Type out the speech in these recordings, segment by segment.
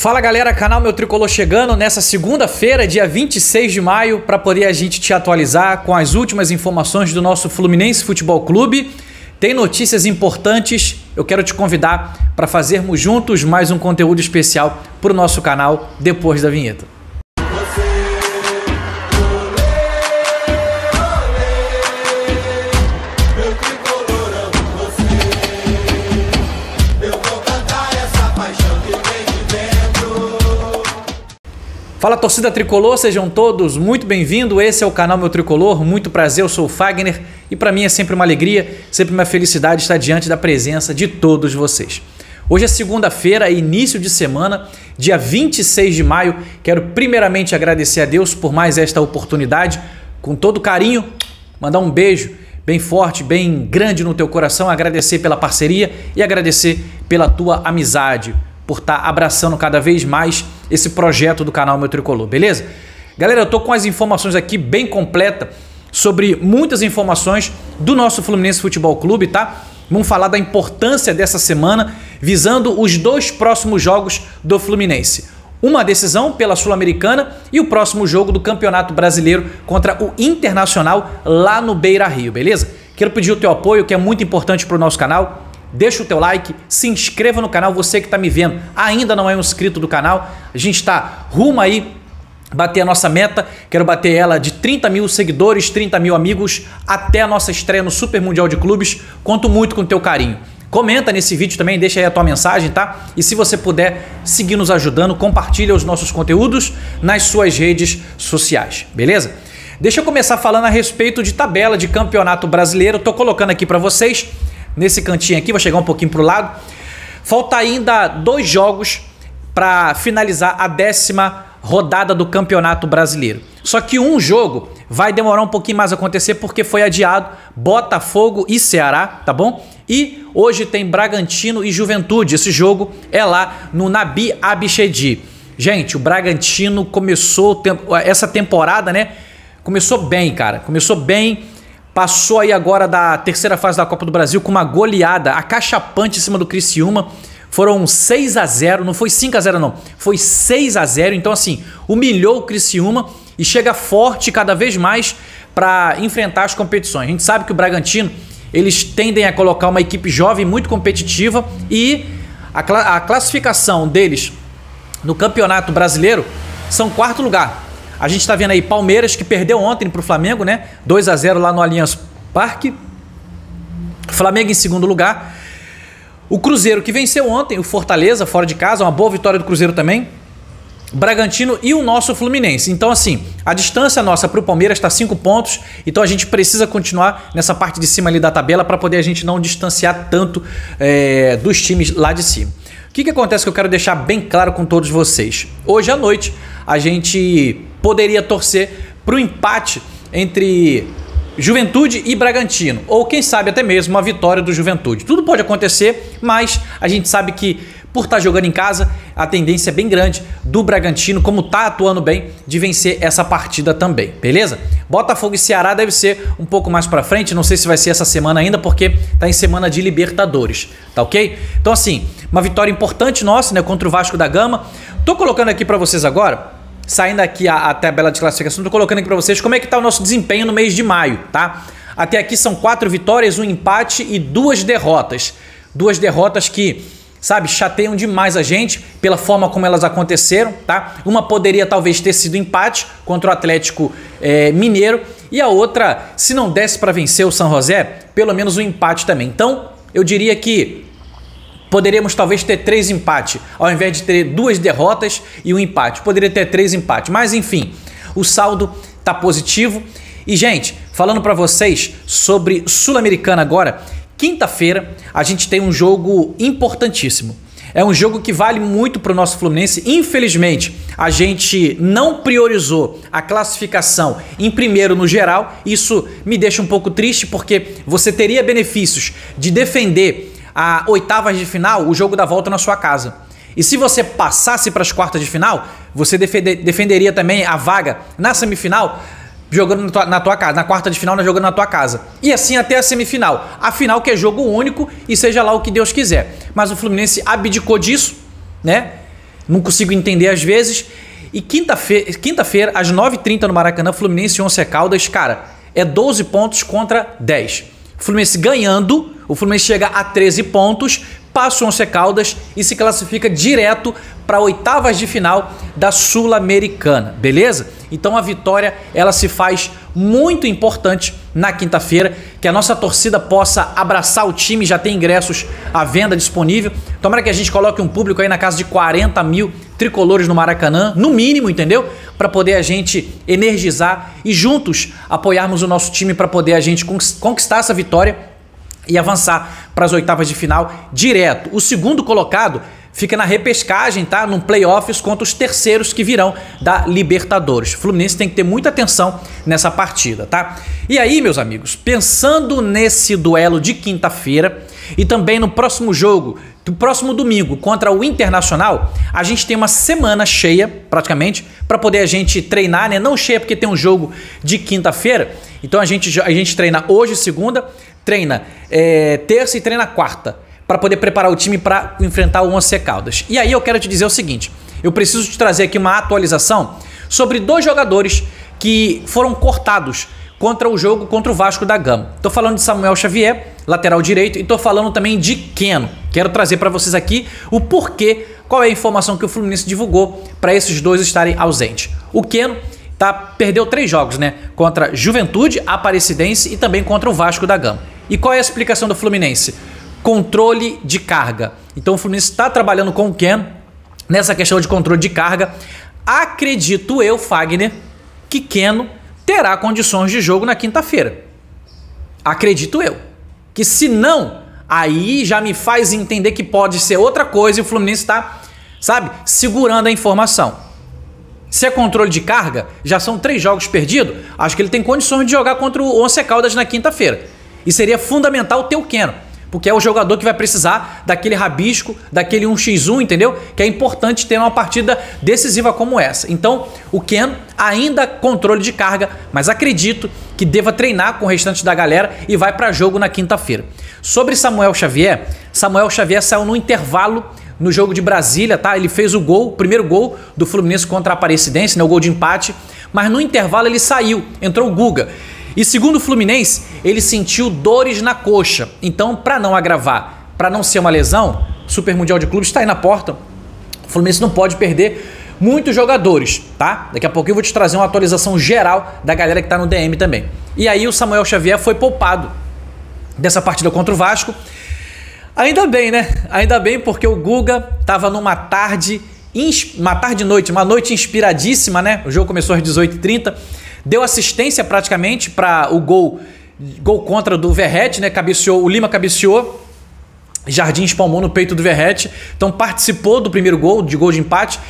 Fala galera, canal Meu Tricolor chegando nessa segunda-feira, dia 26 de maio, para poder a gente te atualizar com as últimas informações do nosso Fluminense Futebol Clube. Tem notícias importantes, eu quero te convidar para fazermos juntos mais um conteúdo especial para o nosso canal depois da vinheta. Fala torcida tricolor, sejam todos muito bem-vindos, esse é o canal Meu Tricolor, muito prazer, eu sou o Fagner e para mim é sempre uma alegria, sempre uma felicidade estar diante da presença de todos vocês. Hoje é segunda-feira, início de semana, dia 26 de maio, quero primeiramente agradecer a Deus por mais esta oportunidade, com todo carinho, mandar um beijo bem forte, bem grande no teu coração, agradecer pela parceria e agradecer pela tua amizade, por estar abraçando cada vez mais esse projeto do canal Meu Tricolor, beleza? Galera, eu tô com as informações aqui bem completas sobre muitas informações do nosso Fluminense Futebol Clube, tá? Vamos falar da importância dessa semana, visando os dois próximos jogos do Fluminense. Uma decisão pela Sul-Americana e o próximo jogo do Campeonato Brasileiro contra o Internacional lá no Beira-Rio, beleza? Quero pedir o teu apoio, que é muito importante para o nosso canal. Deixa o teu like, se inscreva no canal, você que está me vendo ainda não é um inscrito do canal, a gente está rumo aí bater a nossa meta, quero bater ela de 30 mil seguidores, 30 mil amigos até a nossa estreia no Super Mundial de Clubes, conto muito com o teu carinho. Comenta nesse vídeo também, deixa aí a tua mensagem, tá? E se você puder seguir nos ajudando, compartilha os nossos conteúdos nas suas redes sociais, beleza? Deixa eu começar falando a respeito de tabela de Campeonato Brasileiro, tô colocando aqui para vocês. Nesse cantinho aqui, vou chegar um pouquinho para o lado. Falta ainda 2 jogos para finalizar a 10ª rodada do Campeonato Brasileiro. Só que um jogo vai demorar um pouquinho mais a acontecer porque foi adiado, Botafogo e Ceará, tá bom? E hoje tem Bragantino e Juventude, esse jogo é lá no Nabi Abichedi. Gente, o Bragantino começou essa temporada, né? Começou bem, cara, começou bem. Passou aí agora da terceira fase da Copa do Brasil com uma goleada acachapante em cima do Criciúma. Foram 6-0, não foi 5-0 não, foi 6-0. Então assim, humilhou o Criciúma e chega forte cada vez mais para enfrentar as competições. A gente sabe que o Bragantino, eles tendem a colocar uma equipe jovem muito competitiva e a classificação deles no Campeonato Brasileiro são 4º lugar. A gente tá vendo aí Palmeiras, que perdeu ontem pro Flamengo, né? 2-0 lá no Allianz Parque. Flamengo em 2º lugar. O Cruzeiro, que venceu ontem, o Fortaleza, fora de casa. Uma boa vitória do Cruzeiro também. Bragantino e o nosso Fluminense. Então, assim, a distância nossa pro Palmeiras tá 5 pontos. Então, a gente precisa continuar nessa parte de cima ali da tabela para poder a gente não distanciar tanto dos times lá de cima. O que acontece que eu quero deixar bem claro com todos vocês? Hoje à noite, a gente poderia torcer para o empate entre Juventude e Bragantino, ou quem sabe até mesmo uma vitória do Juventude. Tudo pode acontecer, mas a gente sabe que por estar jogando em casa, a tendência é bem grande do Bragantino, como está atuando bem, de vencer essa partida também, beleza? Botafogo e Ceará deve ser um pouco mais para frente, não sei se vai ser essa semana ainda, porque tá em semana de Libertadores, tá ok? Então assim, uma vitória importante nossa, né, contra o Vasco da Gama. Tô colocando aqui para vocês agora, saindo aqui a tabela de classificação, tô colocando aqui para vocês como é que tá o nosso desempenho no mês de maio, tá? Até aqui são 4 vitórias, 1 empate e 2 derrotas. 2 derrotas que, sabe, chateiam demais a gente pela forma como elas aconteceram, tá? Uma poderia talvez ter sido empate contra o Atlético Mineiro e a outra, se não desse para vencer o São José, pelo menos um empate também. Então, eu diria que poderíamos talvez ter 3 empates, ao invés de ter 2 derrotas e um empate. Poderia ter 3 empates, mas enfim, o saldo tá positivo. E, gente, falando para vocês sobre Sul-Americana agora, quinta-feira a gente tem um jogo importantíssimo. É um jogo que vale muito para o nosso Fluminense. Infelizmente, a gente não priorizou a classificação em primeiro no geral. Isso me deixa um pouco triste, porque você teria benefícios de defender a 8ª de final, o jogo da volta na sua casa. E se você passasse para as 4ª de final, você defenderia também a vaga na semifinal, jogando na tua casa, na 4ª de final, jogando na tua casa. E assim até a semifinal. A final que é jogo único e seja lá o que Deus quiser. Mas o Fluminense abdicou disso, né? Não consigo entender às vezes. E quinta-feira, às 9h30 no Maracanã, Fluminense e Once Caldas, cara, é 12 pontos contra 10. O Fluminense ganhando, o Fluminense chega a 13 pontos, passa o Once Caldas e se classifica direto para oitavas de final da Sul-Americana, beleza? Então a vitória, ela se faz muito importante na quinta-feira, que a nossa torcida possa abraçar o time, já tem ingressos à venda disponível. Tomara que a gente coloque um público aí na casa de 40 mil tricolores no Maracanã, no mínimo, entendeu? Para poder a gente energizar e juntos apoiarmos o nosso time para poder a gente conquistar essa vitória e avançar para as oitavas de final direto. O segundo colocado fica na repescagem, tá? Num playoffs contra os terceiros que virão da Libertadores. O Fluminense tem que ter muita atenção nessa partida, tá? E aí, meus amigos, pensando nesse duelo de quinta-feira e também no próximo jogo, do próximo domingo contra o Internacional, a gente tem uma semana cheia, praticamente, para poder a gente treinar, né? Não cheia porque tem um jogo de quinta-feira, então a gente treina hoje, segunda, treina terça e treina quarta, para poder preparar o time para enfrentar o Once Caldas. E aí eu quero te dizer o seguinte, eu preciso te trazer aqui uma atualização sobre 2 jogadores que foram cortados contra o jogo contra o Vasco da Gama. Tô falando de Samuel Xavier, lateral direito, e tô falando também de Keno. Quero trazer para vocês aqui o porquê, qual é a informação que o Fluminense divulgou para esses dois estarem ausentes. O Keno perdeu 3 jogos, né? Contra Juventude, Aparecidense e também contra o Vasco da Gama. E qual é a explicação do Fluminense? Controle de carga. Então o Fluminense está trabalhando com o Keno nessa questão de controle de carga. Acredito eu, Fagner, que Keno terá condições de jogo na quinta-feira. Acredito eu. Que se não, aí já me faz entender que pode ser outra coisa e o Fluminense está, sabe, segurando a informação. Se é controle de carga, já são 3 jogos perdidos, acho que ele tem condições de jogar contra o Once Caldas na quinta-feira. E seria fundamental ter o Keno, porque é o jogador que vai precisar daquele rabisco, daquele 1x1, entendeu? Que é importante ter uma partida decisiva como essa. Então, o Keno ainda controle de carga, mas acredito que deva treinar com o restante da galera e vai para jogo na quinta-feira. Sobre Samuel Xavier saiu no intervalo no jogo de Brasília, tá? Ele fez o primeiro gol do Fluminense contra a Aparecidense, né? O gol de empate, mas no intervalo ele saiu, entrou o Guga. E segundo o Fluminense, ele sentiu dores na coxa. Então, para não agravar, para não ser uma lesão, o Super Mundial de Clubes está aí na porta. O Fluminense não pode perder muitos jogadores, tá? Daqui a pouquinho eu vou te trazer uma atualização geral da galera que tá no DM também. E aí o Samuel Xavier foi poupado dessa partida contra o Vasco. Ainda bem, né? Ainda bem, porque o Guga tava numa uma noite inspiradíssima, né? O jogo começou às 18h30. Deu assistência praticamente para o gol contra do Verratti, né? O Lima cabeceou, Jardim espalmou no peito do Verratti, então participou do primeiro gol de empate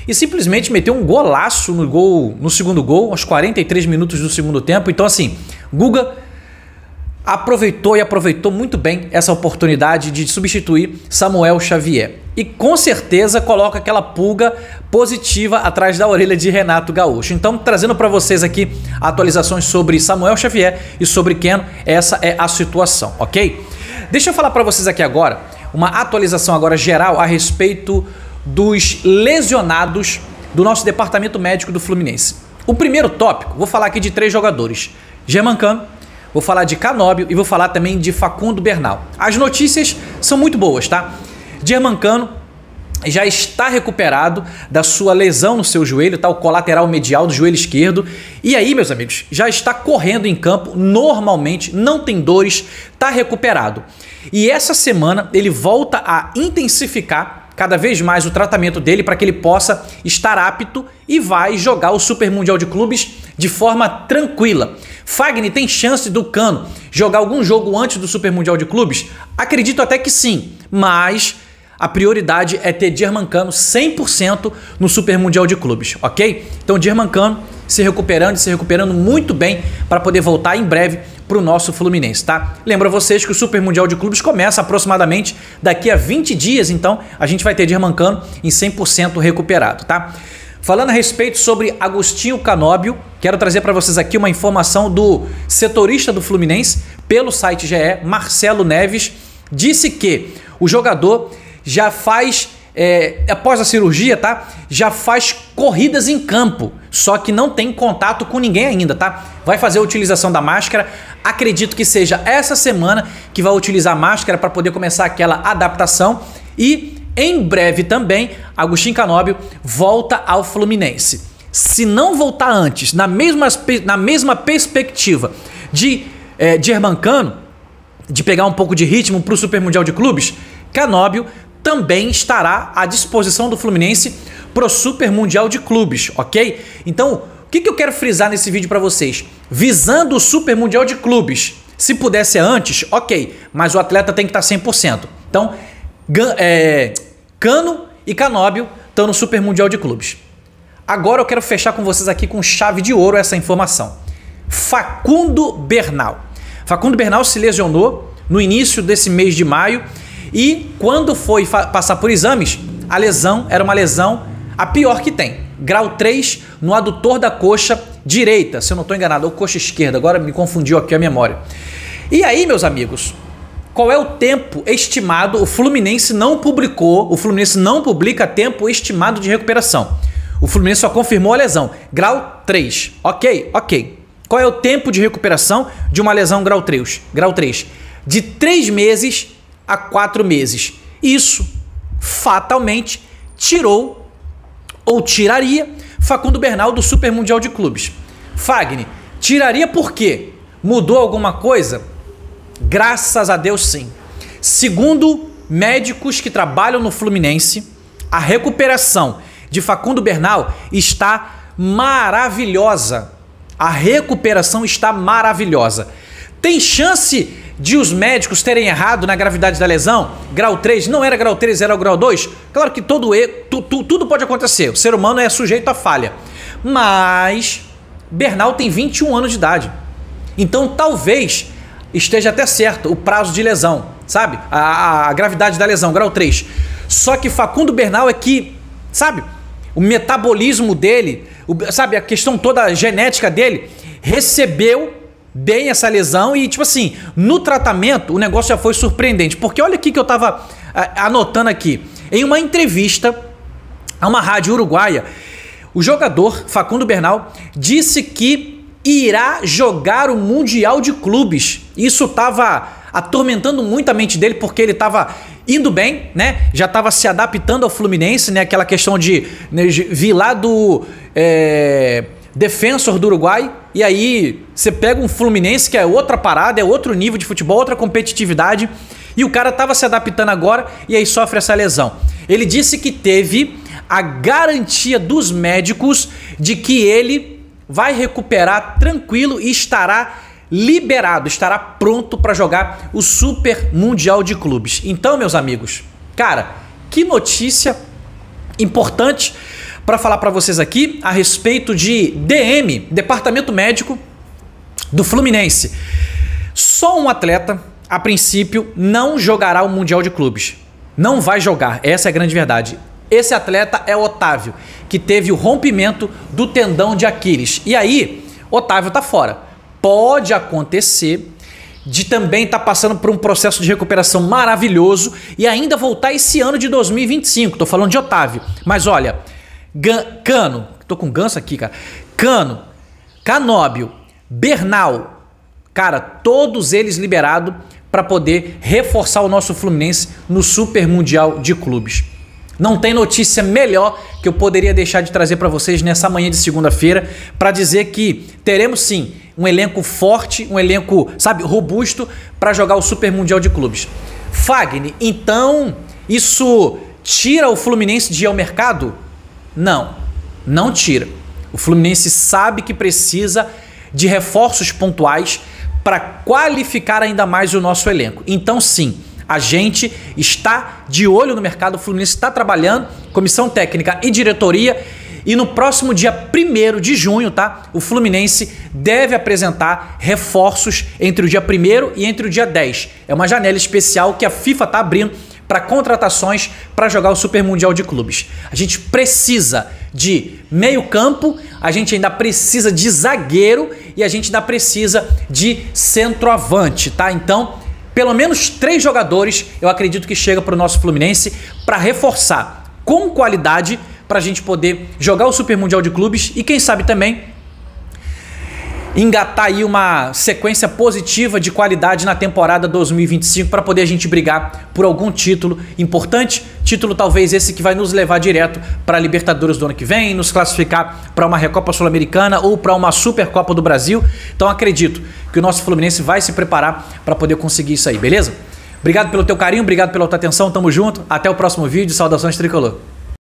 e simplesmente meteu um golaço no segundo gol, aos 43 minutos do segundo tempo. Então assim, Guga aproveitou muito bem essa oportunidade de substituir Samuel Xavier. E com certeza coloca aquela pulga positiva atrás da orelha de Renato Gaúcho. Então, trazendo para vocês aqui atualizações sobre Samuel Xavier e sobre Keno, essa é a situação, ok? Deixa eu falar para vocês aqui agora, uma atualização agora geral a respeito dos lesionados do nosso departamento médico do Fluminense. O primeiro tópico, vou falar aqui de 3 jogadores. Germancano, vou falar de Canóbio e vou falar também de Facundo Bernal. As notícias são muito boas, tá? Germancano já está recuperado da sua lesão no seu joelho, tá? O colateral medial do joelho esquerdo. E aí, meus amigos, já está correndo em campo normalmente, não tem dores, está recuperado. E essa semana ele volta a intensificar cada vez mais o tratamento dele para que ele possa estar apto e vai jogar o Super Mundial de Clubes de forma tranquila. Fagner, tem chance do Cano jogar algum jogo antes do Super Mundial de Clubes? Acredito até que sim, mas a prioridade é ter Germancano 100% no Super Mundial de Clubes, ok? Então Germancano se recuperando muito bem para poder voltar em breve para o nosso Fluminense, tá? Lembro a vocês que o Super Mundial de Clubes começa aproximadamente daqui a 20 dias, então a gente vai ter Germancano em 100% recuperado, tá? Falando a respeito sobre Agostinho Canóbio, quero trazer para vocês aqui uma informação do setorista do Fluminense pelo site GE, Marcelo Neves, disse que o jogador já faz após a cirurgia, tá? Já faz corridas em campo, só que não tem contato com ninguém ainda, tá? Vai fazer a utilização da máscara. Acredito que seja essa semana que vai utilizar a máscara para poder começar aquela adaptação. E em breve também, Agostinho Canóbio volta ao Fluminense. Se não voltar antes, na mesma perspectiva de Germancano, de pegar um pouco de ritmo para o Super Mundial de Clubes, Canóbio também estará à disposição do Fluminense para o Super Mundial de Clubes, ok? Então, o que eu quero frisar nesse vídeo para vocês? Visando o Super Mundial de Clubes, se puder ser antes, ok, mas o atleta tem que estar 100%. Então, Cano e Canóbio estão no Super Mundial de Clubes. Agora eu quero fechar com vocês aqui com chave de ouro essa informação. Facundo Bernal. Facundo Bernal se lesionou no início desse mês de maio e quando foi passar por exames, a lesão era uma lesão a pior que tem. Grau 3 no adutor da coxa direita, se eu não estou enganado, ou coxa esquerda, agora me confundiu aqui a memória. E aí, meus amigos, qual é o tempo estimado? O Fluminense não publica tempo estimado de recuperação. O Fluminense só confirmou a lesão. Grau 3. Ok. Qual é o tempo de recuperação de uma lesão grau 3? Grau 3. De 3 meses a 4 meses. Isso fatalmente tirou ou tiraria Facundo Bernal do Super Mundial de Clubes. Fagner, tiraria por quê? Mudou alguma coisa? Graças a Deus, sim. Segundo médicos que trabalham no Fluminense, a recuperação de Facundo Bernal está maravilhosa. A recuperação está maravilhosa. Tem chance de os médicos terem errado na gravidade da lesão? Grau 3, não era grau 3, era o grau 2? Claro que tudo pode acontecer. O ser humano é sujeito a falha. Mas Bernal tem 21 anos de idade. Então talvez esteja até certo o prazo de lesão, sabe? A gravidade da lesão, grau 3. Só que Facundo Bernal é que, sabe, o metabolismo dele, sabe, a questão toda a genética dele, recebeu bem essa lesão e, tipo assim, no tratamento o negócio já foi surpreendente. Porque olha aqui que eu tava anotando aqui. Em uma entrevista a uma rádio uruguaia, o jogador Facundo Bernal disse que irá jogar o Mundial de Clubes. Isso tava atormentando muito a mente dele porque ele tava indo bem, né? Já estava se adaptando ao Fluminense, né? Aquela questão de vir lá do Defensor do Uruguai, e aí você pega um Fluminense que é outra parada, é outro nível de futebol, outra competitividade, e o cara estava se adaptando agora e aí sofre essa lesão. Ele disse que teve a garantia dos médicos de que ele vai recuperar tranquilo e estará liberado, estará pronto para jogar o Super Mundial de Clubes. Então, meus amigos, cara, que notícia importante para falar para vocês aqui a respeito de DM, Departamento Médico do Fluminense. Só um atleta, a princípio, não jogará o Mundial de Clubes. Não vai jogar, essa é a grande verdade. Esse atleta é o Otávio, que teve o rompimento do tendão de Aquiles. E aí, Otávio tá fora. Pode acontecer de também estar passando por um processo de recuperação maravilhoso e ainda voltar esse ano de 2025. Tô falando de Otávio. Mas olha, Cano, tô com ganso aqui, cara. Cano, Canóbio, Bernal, cara, todos eles liberados para poder reforçar o nosso Fluminense no Super Mundial de Clubes. Não tem notícia melhor que eu poderia deixar de trazer para vocês nessa manhã de segunda-feira para dizer que teremos sim um elenco forte, um elenco, sabe, robusto para jogar o Super Mundial de Clubes. Fagner, então isso tira o Fluminense de ir ao mercado? Não, não tira. O Fluminense sabe que precisa de reforços pontuais para qualificar ainda mais o nosso elenco. Então sim, a gente está de olho no mercado, o Fluminense está trabalhando, comissão técnica e diretoria, e no próximo dia 1º de junho, tá? O Fluminense deve apresentar reforços entre o dia 1º e entre o dia 10. É uma janela especial que a FIFA está abrindo para contratações para jogar o Super Mundial de Clubes. A gente precisa de meio campo, a gente ainda precisa de zagueiro e a gente ainda precisa de centroavante, tá? Então, pelo menos 3 jogadores eu acredito que chega para o nosso Fluminense para reforçar com qualidade para a gente poder jogar o Super Mundial de Clubes e quem sabe também engatar aí uma sequência positiva de qualidade na temporada 2025 para poder a gente brigar por algum título importante, título talvez esse que vai nos levar direto para a Libertadores do ano que vem, nos classificar para uma Recopa Sul-Americana ou para uma Supercopa do Brasil. Então acredito que o nosso Fluminense vai se preparar para poder conseguir isso aí, beleza? Obrigado pelo teu carinho, obrigado pela tua atenção, tamo junto, até o próximo vídeo, saudações tricolor.